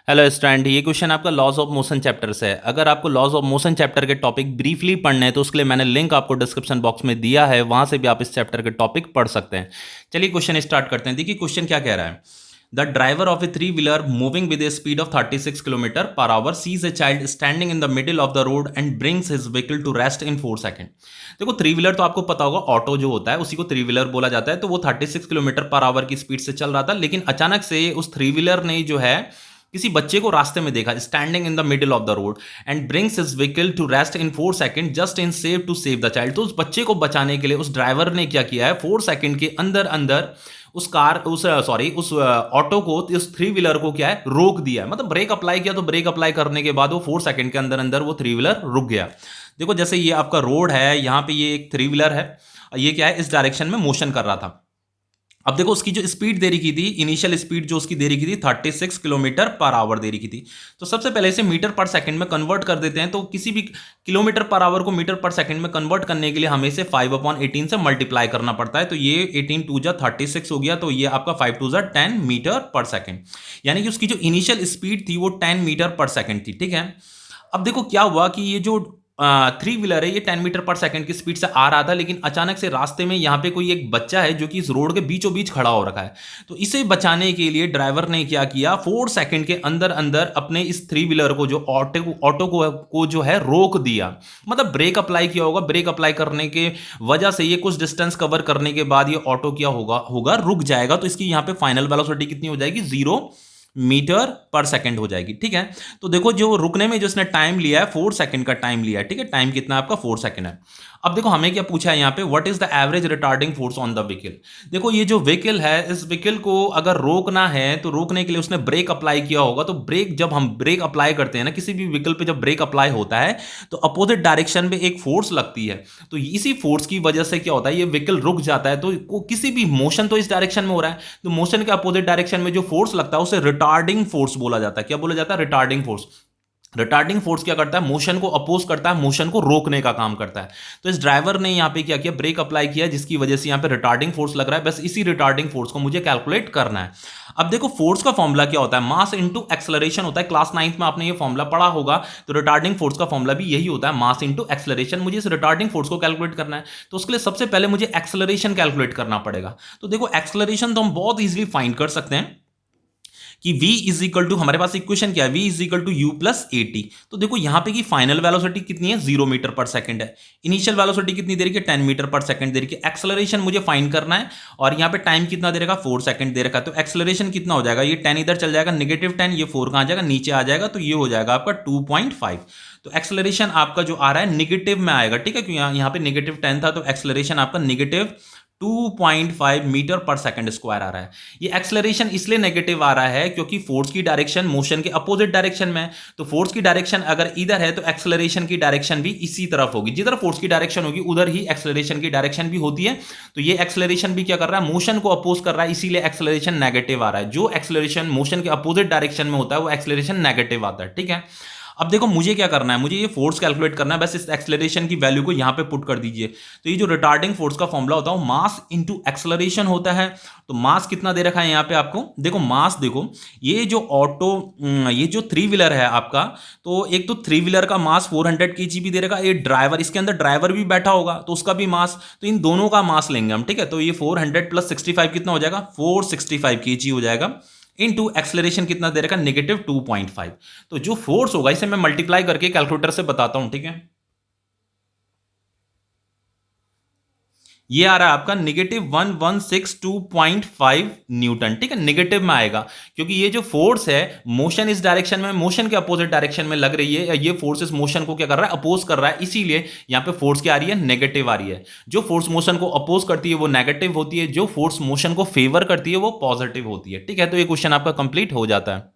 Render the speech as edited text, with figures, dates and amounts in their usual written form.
Hello student, ये question आपका laws of motion chapter से है। अगर आपको लॉज ऑफ मोशन चैप्टर के टॉपिक ब्रीफली पढ़ने हैं तो उसके लिए मैंने लिंक आपको डिस्क्रिप्शन बॉक्स में दिया है, वहां से भी आप इस चैप्टर के टॉपिक पढ़ सकते हैं। चलिए क्वेश्चन स्टार्ट करते हैं। देखिए क्वेश्चन क्या कह रहा है। The driver of a three wheeler moving with a speed of 36 kilometre per hour sees a child standing in the middle of the road and brings his vehicle to rest in 4 second. देखो three wheeler तो आपको पता होगा, auto जो होता है उसी को थ्री व्हीलर बोला जाता है। तो वो 36 किलोमीटर पर आवर की स्पीड से चल रहा था, लेकिन अचानक से उस थ्री व्हीलर ने जो है किसी बच्चे को रास्ते में देखा, standing in the middle of the road and brings his vehicle to rest in 4 second just in save to save the child. तो उस बच्चे को बचाने के लिए उस ड्राइवर ने क्या किया है, 4 सेकंड के अंदर अंदर उस ऑटो को, उस थ्री व्हीलर को क्या है, रोक दिया। मतलब ब्रेक अप्लाई किया, तो ब्रेक अप्लाई करने के बाद वो 4 सेकंड के अंदर अंदर वो थ्री व्हीलर रुक गया। देखो जैसे ये आपका रोड है, यहाँ पे ये एक थ्री व्हीलर है, ये क्या है, इस डायरेक्शन में मोशन कर रहा था। अब देखो उसकी जो स्पीड दे रखी थी, इनिशियल स्पीड जो उसकी दे रखी थी 36 किलोमीटर पर आवर दे रखी थी। तो सबसे पहले इसे मीटर पर सेकंड में कन्वर्ट कर देते हैं। तो किसी भी किलोमीटर पर आवर को मीटर पर सेकंड में कन्वर्ट करने के लिए हमें इसे 5/18 से मल्टीप्लाई करना पड़ता है। तो ये 18 2 जा 36 हो गया, तो ये आपका 5 2 जा 10 मीटर पर सेकंड। यानी कि उसकी जो इनिशियल स्पीड थी वो 10 मीटर पर सेकंड थी। ठीक है, अब देखो क्या हुआ कि ये जो थ्री व्हीलर है ये 10 मीटर पर सेकंड की स्पीड से आ रहा था, लेकिन अचानक से रास्ते में यहाँ पे कोई एक बच्चा है जो कि इस रोड के बीचों बीच खड़ा हो रखा है। तो इसे बचाने के लिए ड्राइवर ने क्या किया, 4 सेकंड के अंदर अंदर अपने इस थ्री व्हीलर को, जो ऑटो को जो है रोक दिया। मतलब ब्रेक अप्लाई किया होगा। ब्रेक अप्लाई करने के वजह से ये कुछ डिस्टेंस कवर करने के बाद ये ऑटो क्या होगा रुक जाएगा। तो इसकी यहाँ पे फाइनल वेलोसिटी कितनी हो जाएगी, 0 मीटर पर सेकंड हो जाएगी। ठीक है, तो देखो जो रुकने में जो इसने टाइम लिया है 4 सेकंड का टाइम लिया है। ठीक है, टाइम कितना आपका 4 सेकंड है। अब देखो हमें क्या पूछा है यहाँ पे, what is the average retarding force on the vehicle. देखो ये जो व्हीकल है, इस व्हीकल को अगर रोकना है तो रोकने के लिए उसने ब्रेक अप्लाई किया होगा। तो ब्रेक, जब हम ब्रेक अप्लाई करते हैं ना किसी भी व्हीकल पे, जब ब्रेक अप्लाई होता है तो अपोजिट डायरेक्शन में एक फोर्स लगती है। तो इसी फोर्स की वजह से क्या होता है, ये व्हीकल रुक जाता है। तो किसी भी मोशन तो इस डायरेक्शन में हो रहा है, तो मोशन के अपोजिट डायरेक्शन में जो फोर्स लगता है उसे रिटार्डिंग फोर्स बोला जाता है। क्या बोला जाता है, रिटार्डिंग फोर्स। रिटार्डिंग फोर्स क्या करता है, मोशन को अपोज करता है, मोशन को रोकने का काम करता है। तो इस ड्राइवर ने यहां पे क्या किया, ब्रेक अप्लाई किया, जिसकी वजह से यहां पे रिटार्डिंग फोर्स लग रहा है। बस इसी रिटार्डिंग फोर्स को मुझे कैलकुलेट करना है। अब देखो फोर्स का फॉर्मूला क्या होता है, मास इंटू एक्सेलरेशन होता है। क्लास 9th में आपने ये फॉर्मूला पढ़ा होगा। तो रिटार्डिंग फोर्स का फॉर्मूला भी यही होता है, मास इंटू एक्सेलरेशन। मुझे इस रिटार्डिंग फोर्स को कैलकुलेट करना है, तो उसके लिए सबसे पहले मुझे एक्सेलरेशन कैलकुलेट करना पड़ेगा। तो देखो एक्सेलरेशन तो हम बहुत इजीली फाइंड कर सकते हैं कि v इज इक्वल टू, हमारे पास इक्वेशन क्या है, v is equal to u plus a t. तो देखो यहां पे की फाइनल वेलोसिटी कितनी है, 0 मीटर पर सेकंड है। इनिशियल वेलोसिटी कितनी दे रही है, 10 मीटर पर सेकंड दे रही है। एक्सेलरेशन मुझे फाइंड करना है, और यहां पे टाइम कितना दे रखा, 4 सेकंड दे रखा है। तो एक्सेलरेशन कितना हो जाएगा, ये 10 इधर चल जाएगा, -10, ये 4 कहां जाएगा, नीचे आ जाएगा। तो ये हो जाएगा आपका 2.5। तो एक्सेलरेशन आपका जो आ रहा है निगेटिव में आएगा। ठीक है, क्योंकि यहाँ पे -10 था, तो एक्सेलरेशन आपका -2.5 मीटर पर सेकंड स्क्वायर आ रहा है। ये एक्सेलरेशन इसलिए नेगेटिव आ रहा है क्योंकि फोर्स की डायरेक्शन मोशन के अपोजिट डायरेक्शन में है। तो फोर्स की डायरेक्शन अगर इधर है तो एक्सेलरेशन की डायरेक्शन भी इसी तरफ होगी। जिधर फोर्स की डायरेक्शन होगी उधर ही एक्सेलरेशन की डायरेक्शन भी होती है। तो ये एक्सेलरेशन भी क्या कर रहा है, मोशन को अपोज कर रहा है, इसीलिए एक्सेलरेशन नेगेटिव आ रहा है। जो एक्सेलरेशन मोशन के अपोजिट डायरेक्शन में होता है वो एक्सेलरेशन नेगेटिव आता है। ठीक है, अब देखो मुझे क्या करना है, मुझे ये फोर्स कैलकुलेट करना है। बस इस एक्सेलरेशन की वैल्यू को यहां पे पुट कर दीजिए। तो ये जो रिटार्डिंग फोर्स का फॉर्मूला होता है वो मास इंटू एक्सेलरेशन होता है। तो मास कितना दे रखा है यहां पे आपको, देखो मास, देखो ये जो ये जो थ्री व्हीलर है आपका, तो एक तो थ्री व्हीलर का मास 400 kg भी दे रखा है। ये ड्राइवर, इसके अंदर ड्राइवर भी बैठा होगा तो उसका भी मास, तो इन दोनों का मास लेंगे हम। ठीक है, तो ये 400 + 65 कितना हो जाएगा, 465 kg हो जाएगा। इनटू एक्सेलरेशन कितना दे रखा, -2.5। तो जो फोर्स होगा इसे मैं मल्टीप्लाई करके कैलकुलेटर से बताता हूं। ठीक है, ये आ रहा है आपका -1162.5 न्यूटन। ठीक है, नेगेटिव में आएगा क्योंकि ये जो फोर्स है मोशन इस डायरेक्शन में, मोशन के अपोजिट डायरेक्शन में लग रही है। ये फोर्स इस मोशन को क्या कर रहा है, अपोज कर रहा है, इसीलिए यहां पे फोर्स क्या आ रही है, नेगेटिव आ रही है। जो फोर्स मोशन को अपोज करती है वो नेगेटिव होती है, जो फोर्स मोशन को फेवर करती है वो पॉजिटिव होती है। ठीक है, तो ये क्वेश्चन आपका कंप्लीट हो जाता है।